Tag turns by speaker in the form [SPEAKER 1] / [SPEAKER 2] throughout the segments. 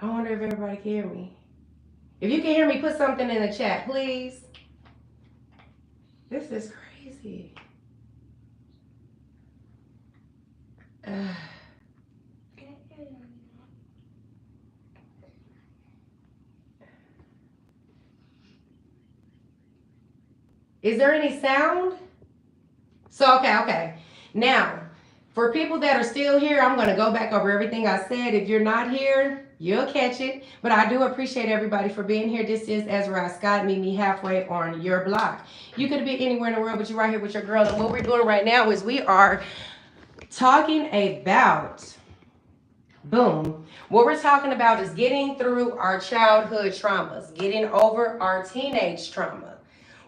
[SPEAKER 1] I wonder if everybody can hear me. If you can hear me, put something in the chat, please. This is crazy. Uh, is there any sound? So, okay. Now, for people that are still here, I'm going to go back over everything I said. If you're not here, you'll catch it. But I do appreciate everybody for being here. This is Ezriyah S. Meet me halfway on your block. You could be anywhere in the world, but you're right here with your girl. And what we're doing right now is we are talking about, boom. What we're talking about is getting through our childhood traumas, getting over our teenage trauma.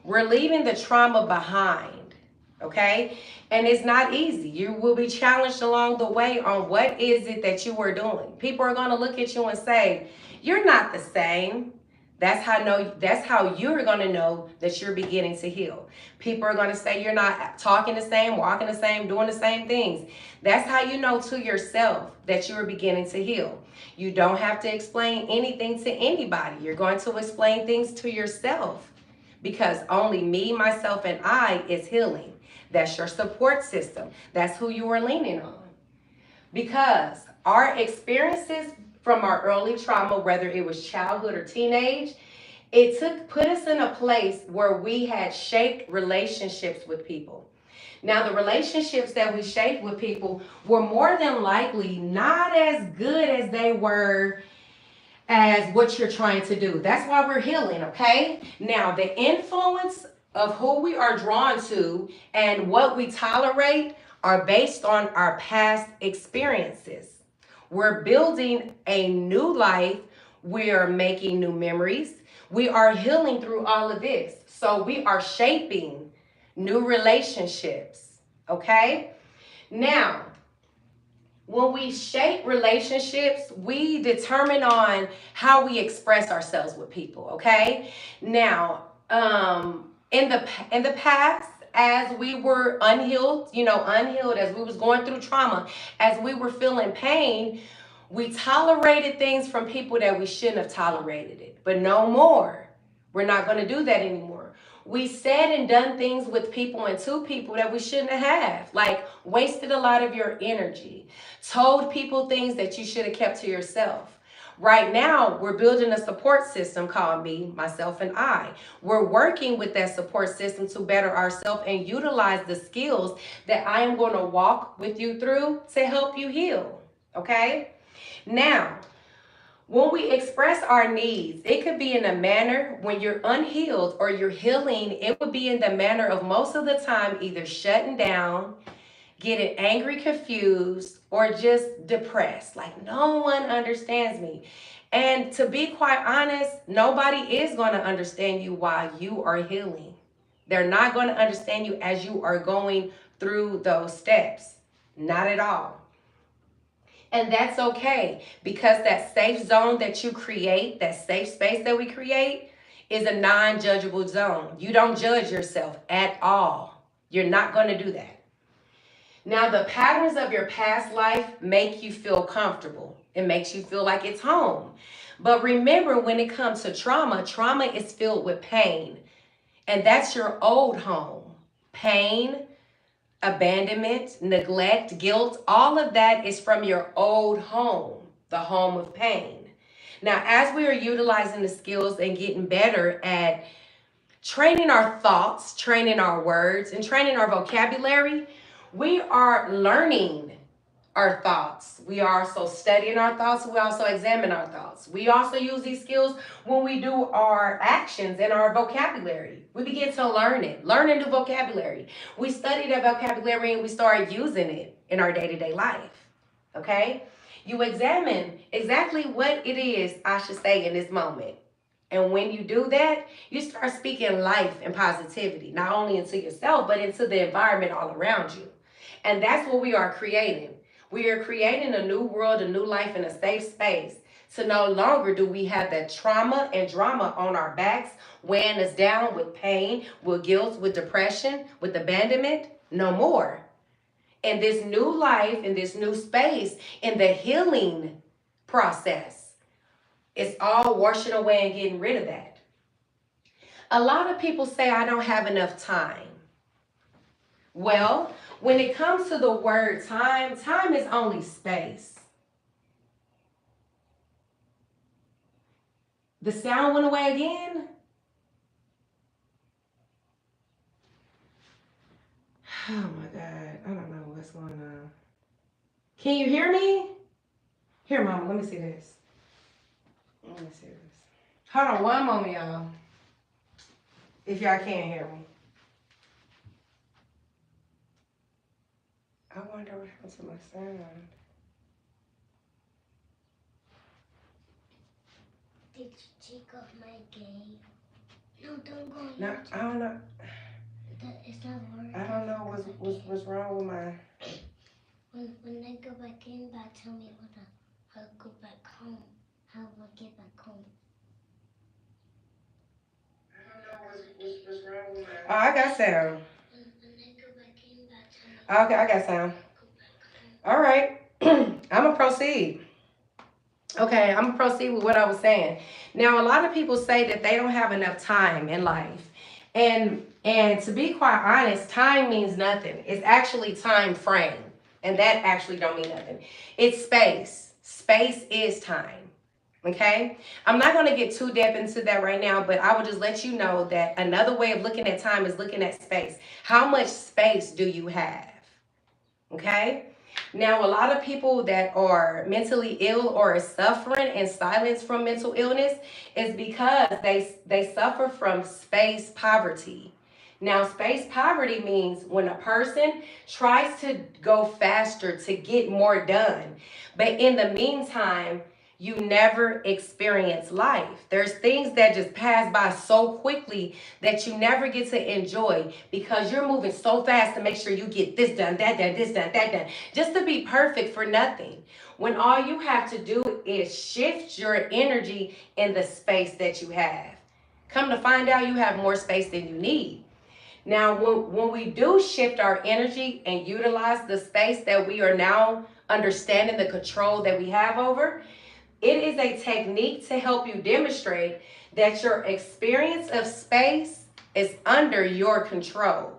[SPEAKER 1] We're leaving the trauma behind, okay? And it's not easy. You will be challenged along the way on what is it that you are doing. People are going to look at you and say, you're not the same. That's how you're going to know that you're beginning to heal. People are going to say you're not talking the same, walking the same, doing the same things. That's how you know to yourself that you're beginning to heal. You don't have to explain anything to anybody. You're going to explain things to yourself, because only me, myself, and I is healing. That's your support system. That's who you are leaning on. Because our experiences from our early trauma, whether it was childhood or teenage, put us in a place where we had shaped relationships with people. Now, the relationships that we shaped with people were more than likely not as good as they were as what you're trying to do. That's why we're healing, okay? Now, the influence of who we are drawn to and what we tolerate are based on our past experiences. We're building a new life. We are making new memories. We are healing through all of this. So we are shaping new relationships, okay? Now, when we shape relationships, we determine on how we express ourselves with people, okay? Now, in the past, as we were unhealed, as we was going through trauma, as we were feeling pain, we tolerated things from people that we shouldn't have tolerated it. But no more. We're not going to do that anymore. We said and done things with people and to people that we shouldn't have. Like wasted a lot of your energy. Told people things that you should have kept to yourself. Right now, we're building a support system called me, myself, and I. We're working with that support system to better ourselves and utilize the skills that I am going to walk with you through to help you heal. Okay? Now, when we express our needs, it could be in a manner when you're unhealed or you're healing, it would be in the manner of most of the time either shutting down, getting angry, confused, or just depressed. Like no one understands me. And to be quite honest, nobody is going to understand you while you are healing. They're not going to understand you as you are going through those steps. Not at all. And that's okay, because that safe zone that you create, that safe space that we create, is a non-judgeable zone. You don't judge yourself at all. You're not going to do that. Now, the patterns of your past life make you feel comfortable. It makes you feel like it's home. But remember, when it comes to trauma, trauma is filled with pain. And that's your old home. Pain, abandonment, neglect, guilt, all of that is from your old home, the home of pain. Now, as we are utilizing the skills and getting better at training our thoughts, training our words, and training our vocabulary, we are learning our thoughts. We are also studying our thoughts. We also examine our thoughts. We also use these skills when we do our actions and our vocabulary. We begin to learn it, learn a new vocabulary. We study that vocabulary and we start using it in our day-to-day life. Okay? You examine exactly what it is I should say in this moment. And when you do that, you start speaking life and positivity, not only into yourself, but into the environment all around you. And that's what we are creating. We are creating a new world, a new life, and a safe space. So no longer do we have that trauma and drama on our backs, weighing us down with pain, with guilt, with depression, with abandonment. No more. In this new life, in this new space, in the healing process, It's all washing away and getting rid of that. A lot of people say, I don't have enough time. Well, when it comes to the word time, time is only space. The sound went away again? Oh my God, I don't know what's going on. Can you hear me? Here, Mama, let me see this. Let me see this. Hold on one moment, y'all. If y'all can't hear me. I wonder what happened to my sound.
[SPEAKER 2] Did you take off my game? No, don't go.
[SPEAKER 1] No, I don't know.
[SPEAKER 2] It's not working.
[SPEAKER 1] I don't know what's wrong with my.
[SPEAKER 2] When I go back in, that tell me how to go back home. How will I get back home?
[SPEAKER 1] I don't know what's wrong with my. Oh, I got sound.
[SPEAKER 2] When I go back in, that tell me.
[SPEAKER 1] Okay, I got sound. All right, I'm gonna proceed. Okay, I'm gonna proceed with what I was saying. Now, a lot of people say that they don't have enough time in life, and to be quite honest, time means nothing. It's actually time frame, and that actually don't mean nothing. It's space. Space is time. Okay, I'm not going to get too deep into that right now, but I will just let you know that another way of looking at time is looking at space. How much space do you have? Okay. Now, a lot of people that are mentally ill or are suffering in silence from mental illness is because they suffer from space poverty. Now, space poverty means when a person tries to go faster to get more done, but in the meantime, you never experience life. There's things that just pass by so quickly that you never get to enjoy because you're moving so fast to make sure you get this done, that done, this done, that done, just to be perfect for nothing. When all you have to do is shift your energy in the space that you have. Come to find out, you have more space than you need. Now, when we do shift our energy and utilize the space that we are now understanding the control that we have over, it is a technique to help you demonstrate that your experience of space is under your control.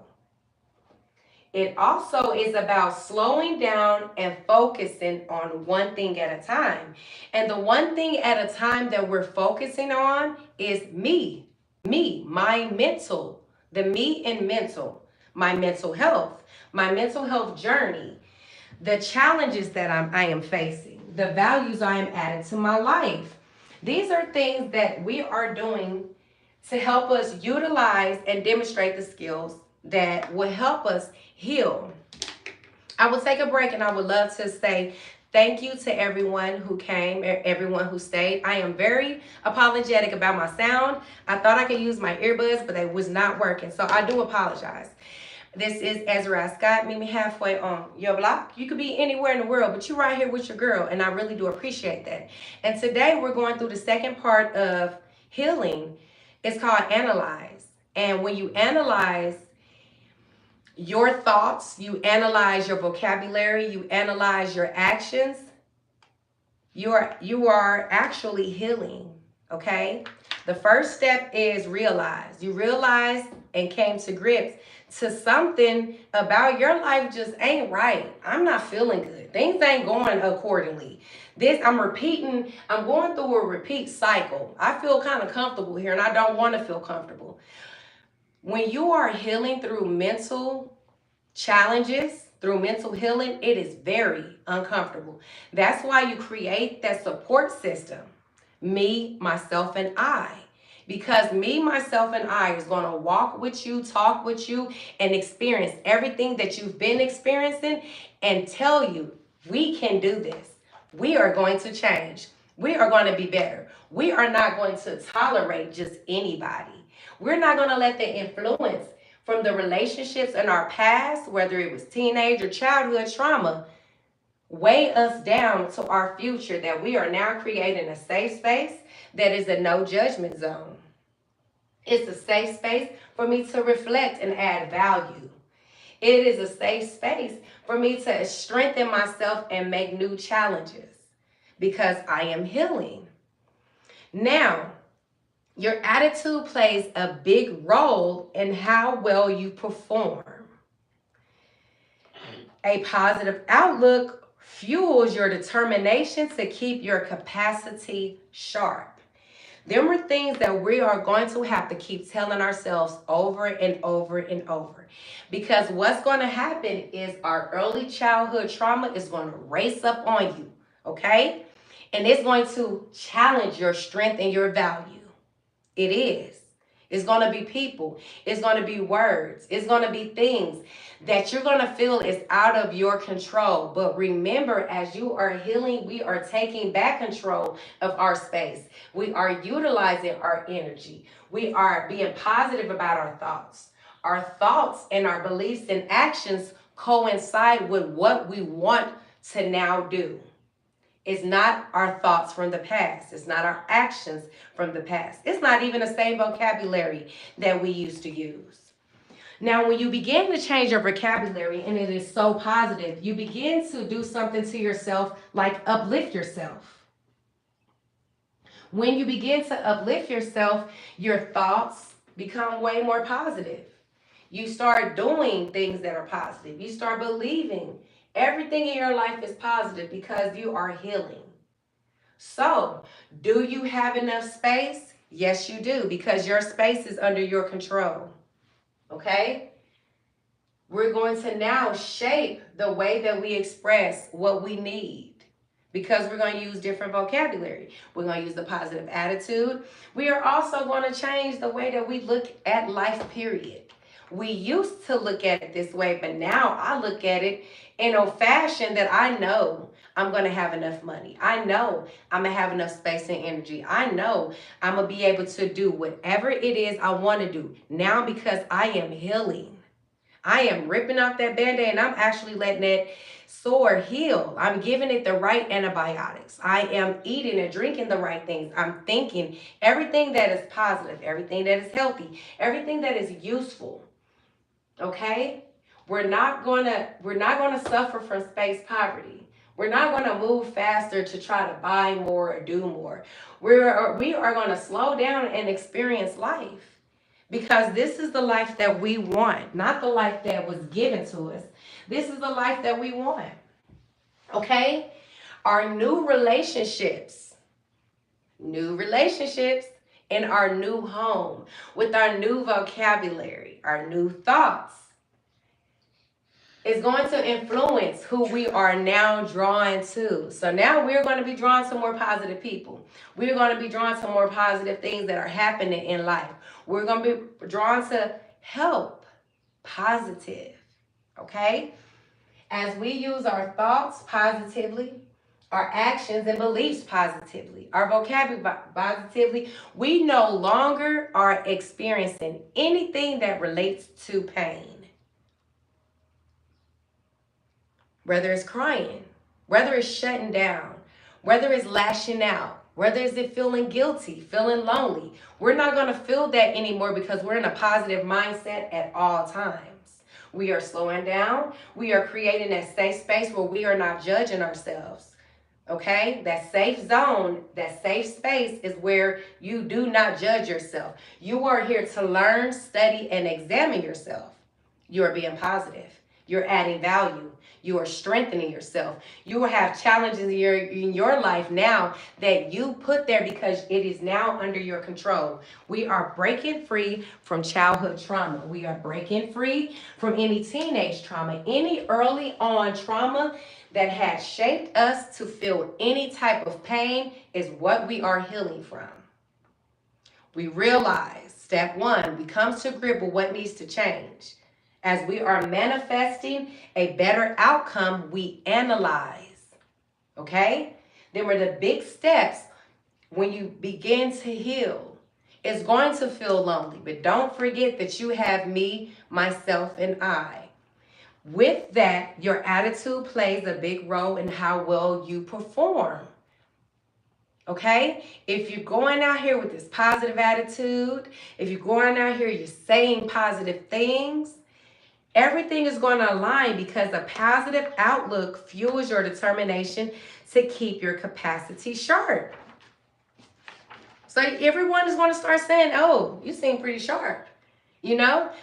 [SPEAKER 1] It also is about slowing down and focusing on one thing at a time. And the one thing at a time that we're focusing on is me, my mental, the me and mental, my mental health journey, the challenges that I am facing, the values I am adding to my life. These are things that we are doing to help us utilize and demonstrate the skills that will help us heal. I will take a break and I would love to say thank you to everyone who came, everyone who stayed. I am very apologetic about my sound. I thought I could use my earbuds, but they was not working, so I do apologize. This is Ezriyah S. Meet me halfway on your block. You could be anywhere in the world, but you're right here with your girl, and I really do appreciate that. And today we're going through the second part of healing. It's called analyze. And when you analyze your thoughts, you analyze your vocabulary, you analyze your actions, you are actually healing, okay? The first step is realize. You realize and came to grips to something about your life just ain't right. I'm not feeling good. Things ain't going accordingly. I'm going through a repeat cycle. I feel kind of comfortable here and I don't want to feel comfortable. When you are healing through mental challenges, through mental healing, it is very uncomfortable. That's why you create that support system. Me, myself, and I. Because me, myself, and I is going to walk with you, talk with you, and experience everything that you've been experiencing and tell you, we can do this. We are going to change. We are going to be better. We are not going to tolerate just anybody. We're not going to let the influence from the relationships in our past, whether it was teenage or childhood trauma, weigh us down to our future, that we are now creating a safe space that is a no judgment zone. It's a safe space for me to reflect and add value. It is a safe space for me to strengthen myself and make new challenges because I am healing. Now, your attitude plays a big role in how well you perform. A positive outlook fuels your determination to keep your capacity sharp. Them are things that we are going to have to keep telling ourselves over and over and over. Because what's going to happen is our early childhood trauma is going to race up on you, okay? And it's going to challenge your strength and your value. It is. It's going to be people. It's going to be words. It's going to be things that you're going to feel is out of your control. But remember, as you are healing, we are taking back control of our space. We are utilizing our energy. We are being positive about our thoughts. Our thoughts and our beliefs and actions coincide with what we want to now do. It's not our thoughts from the past. It's not our actions from the past. It's not even the same vocabulary that we used to use. Now, when you begin to change your vocabulary and it is so positive, you begin to do something to yourself like uplift yourself. When you begin to uplift yourself, your thoughts become way more positive. You start doing things that are positive. You start believing everything in your life is positive because you are healing. So, do you have enough space? Yes, you do, because your space is under your control. Okay? We're going to now shape the way that we express what we need because we're going to use different vocabulary. We're going to use the positive attitude. We are also going to change the way that we look at life, period. We used to look at it this way, but now I look at it in a fashion that I know I'm going to have enough money. I know I'm going to have enough space and energy. I know I'm going to be able to do whatever it is I want to do now because I am healing. I am ripping off that Band-Aid and I'm actually letting that sore heal. I'm giving it the right antibiotics. I am eating and drinking the right things. I'm thinking everything that is positive, everything that is healthy, everything that is useful. Okay? We're not gonna suffer from space poverty. We're not gonna move faster to try to buy more or do more. We are gonna slow down and experience life. Because this is the life that we want, not the life that was given to us. This is the life that we want. Okay? Our new relationships in our new home, with our new vocabulary, our new thoughts, is going to influence who we are now drawn to. So now we're going to be drawn to more positive people. We're going to be drawn to more positive things that are happening in life. We're going to be drawn to help, positive, okay? As we use our thoughts positively, our actions and beliefs positively, our vocabulary positively, we no longer are experiencing anything that relates to pain. Whether it's crying, whether it's shutting down, whether it's lashing out, whether it's feeling guilty, feeling lonely. We're not going to feel that anymore because we're in a positive mindset at all times. We are slowing down. We are creating that safe space where we are not judging ourselves. Okay? That safe zone, that safe space is where you do not judge yourself. You are here to learn, study, and examine yourself. You are being positive. You're adding value. You are strengthening yourself. You will have challenges in your life now that you put there because it is now under your control. We are breaking free from childhood trauma. We are breaking free from any teenage trauma, any early on trauma that has shaped us to feel any type of pain is what we are healing from. We realize, step one, we come to grip with what needs to change. As we are manifesting a better outcome, we analyze. Okay? There were the big steps when you begin to heal. It's going to feel lonely, but don't forget that you have me, myself, and I. With that, your attitude plays a big role in how well you perform. Okay? If you're going out here with this positive attitude, if you're going out here, you're saying positive things, everything is going to align because a positive outlook fuels your determination to keep your capacity sharp. So everyone is going to start saying, oh, you seem pretty sharp,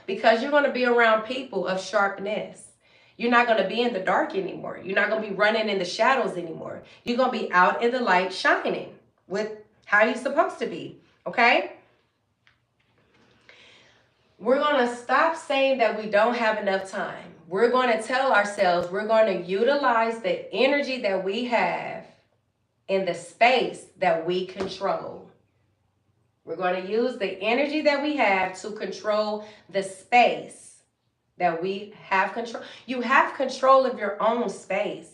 [SPEAKER 1] because you're going to be around people of sharpness. You're not going to be in the dark anymore. You're not going to be running in the shadows anymore. You're going to be out in the light shining with how you're supposed to be, okay? We're going to stop saying that we don't have enough time. We're going to tell ourselves we're going to utilize the energy that we have in the space that we control. We're going to use the energy that we have to control the space that we have control. You have control of your own space.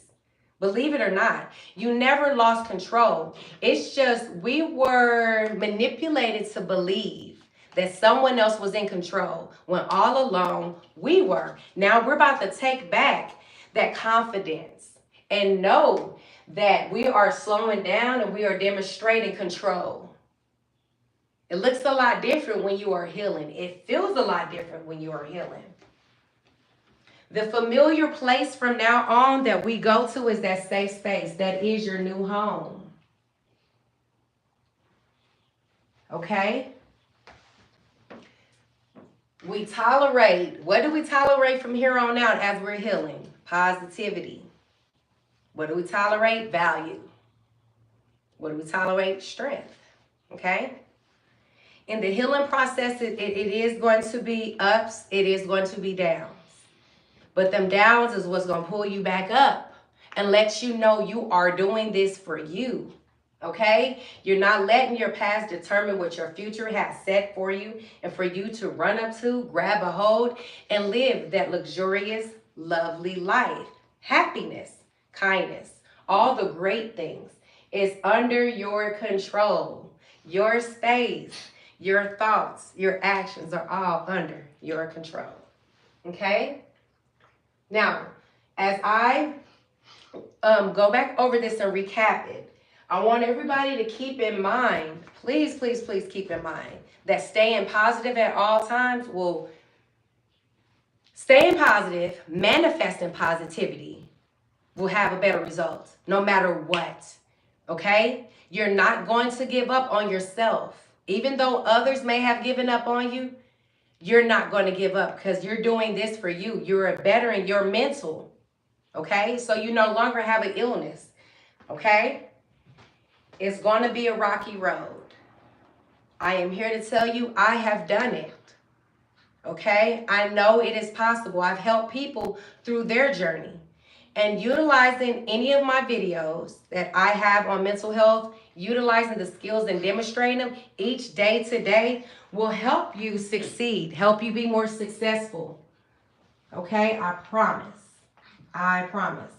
[SPEAKER 1] Believe it or not, you never lost control. It's just we were manipulated to believe that someone else was in control when all along we were. Now we're about to take back that confidence and know that we are slowing down and we are demonstrating control. It looks a lot different when you are healing. It feels a lot different when you are healing. The familiar place from now on that we go to is that safe space. That is your new home. Okay? We tolerate. What do we tolerate from here on out as we're healing? Positivity. What do we tolerate? Value. What do we tolerate? Strength. Okay? In the healing process, it is going to be ups. It is going to be downs. But them downs is what's going to pull you back up and let you know you are doing this for you. Okay? You're not letting your past determine what your future has set for you and for you to run up to, grab a hold, and live that luxurious, lovely life. Happiness, kindness, all the great things is under your control. Your space, your thoughts, your actions are all under your control. Okay? Now, as I go back over this and recap it, I want everybody to keep in mind, please, please, please keep in mind that staying positive at all times will, staying positive, manifesting positivity will have a better result no matter what, okay? You're not going to give up on yourself. Even though others may have given up on you, you're not going to give up because you're doing this for you. You're bettering your mental, okay? So you no longer have an illness, okay? It's going to be a rocky road. I am here to tell you I have done it, okay? I know it is possible. I've helped people through their journey. And utilizing any of my videos that I have on mental health, utilizing the skills and demonstrating them each day to day will help you succeed, help you be more successful. Okay, I promise. I promise.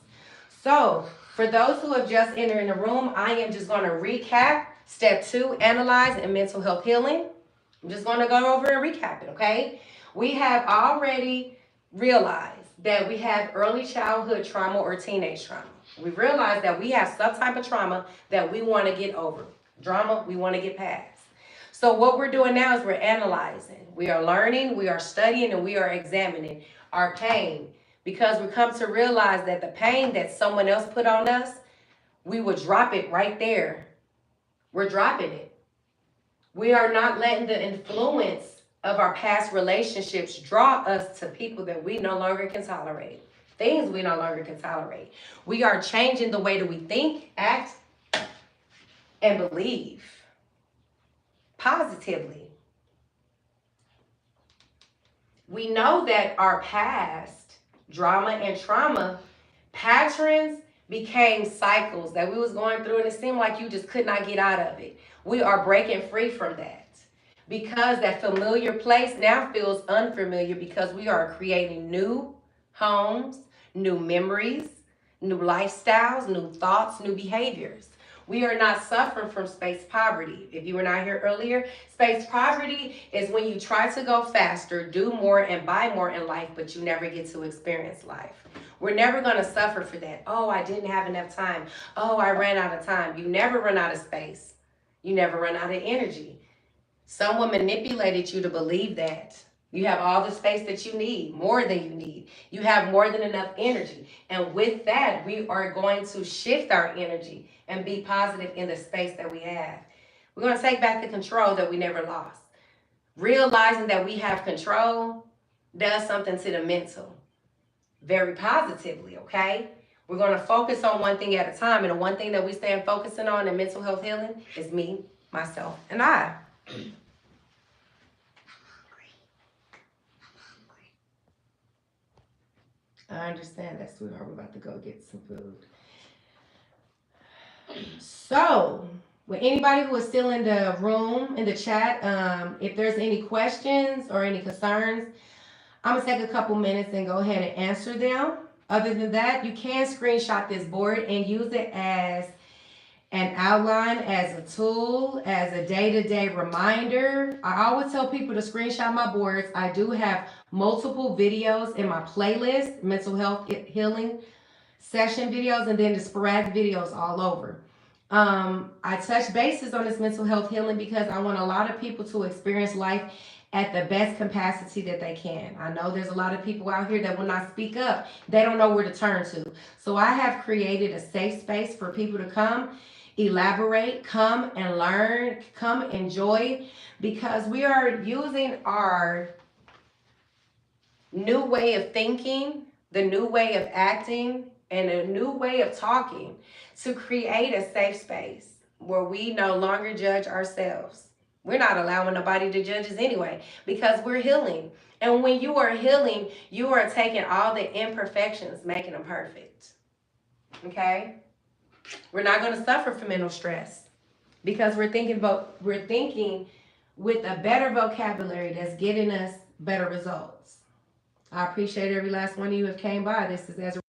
[SPEAKER 1] So, for those who have just entered in the room, I am just going to recap step 2, analyze and mental health healing. I'm just going to go over and recap it, okay? We have already realized that we have early childhood trauma or teenage trauma. We realize that we have some type of trauma that we want to get over. Drama we want to get past. So what we're doing now is we're analyzing. We are learning, we are studying, and we are examining our pain. Because we come to realize that the pain that someone else put on us, we would drop it right there. We're dropping it. We are not letting the influence of our past relationships draw us to people that we no longer can tolerate. Things we no longer can tolerate. We are changing the way that we think, act, and believe positively. We know that our past drama and trauma patterns became cycles that we was going through, and it seemed like you just could not get out of it. We are breaking free from that. Because that familiar place now feels unfamiliar because we are creating new homes, new memories, new lifestyles, new thoughts, new behaviors. We are not suffering from space poverty. If you were not here earlier, space poverty is when you try to go faster, do more, and buy more in life, but you never get to experience life. We're never going to suffer for that. Oh, I didn't have enough time. Oh, I ran out of time. You never run out of space. You never run out of energy. Someone manipulated you to believe that. You have all the space that you need, more than you need. You have more than enough energy. And with that, we are going to shift our energy and be positive in the space that we have. We're going to take back the control that we never lost. Realizing that we have control does something to the mental very positively, okay? We're going to focus on one thing at a time. And the one thing that we stand focusing on in mental health healing is me, myself, and I. I understand that, sweetheart. We're about to go get some food. So, with anybody who is still in the room, in the chat, if there's any questions or any concerns, I'm going to take a couple minutes and go ahead and answer them. Other than that, you can screenshot this board and use it as an outline, as a tool, as a day-to-day reminder. I always tell people to screenshot my boards. I do have multiple videos in my playlist, mental health healing session videos, and then the sporadic videos all over. I touch bases on this mental health healing because I want a lot of people to experience life at the best capacity that they can. I know there's a lot of people out here that will not speak up. They don't know where to turn to. So I have created a safe space for people to come, elaborate, come and learn, come enjoy, because we are using our new way of thinking, the new way of acting, and a new way of talking to create a safe space where we no longer judge ourselves. We're not allowing nobody to judge us anyway because we're healing. And when you are healing, you are taking all the imperfections, making them perfect. Okay? We're not going to suffer from mental stress because we're thinking with a better vocabulary that's getting us better results. I appreciate every last one of you who have came by. This is Ezra.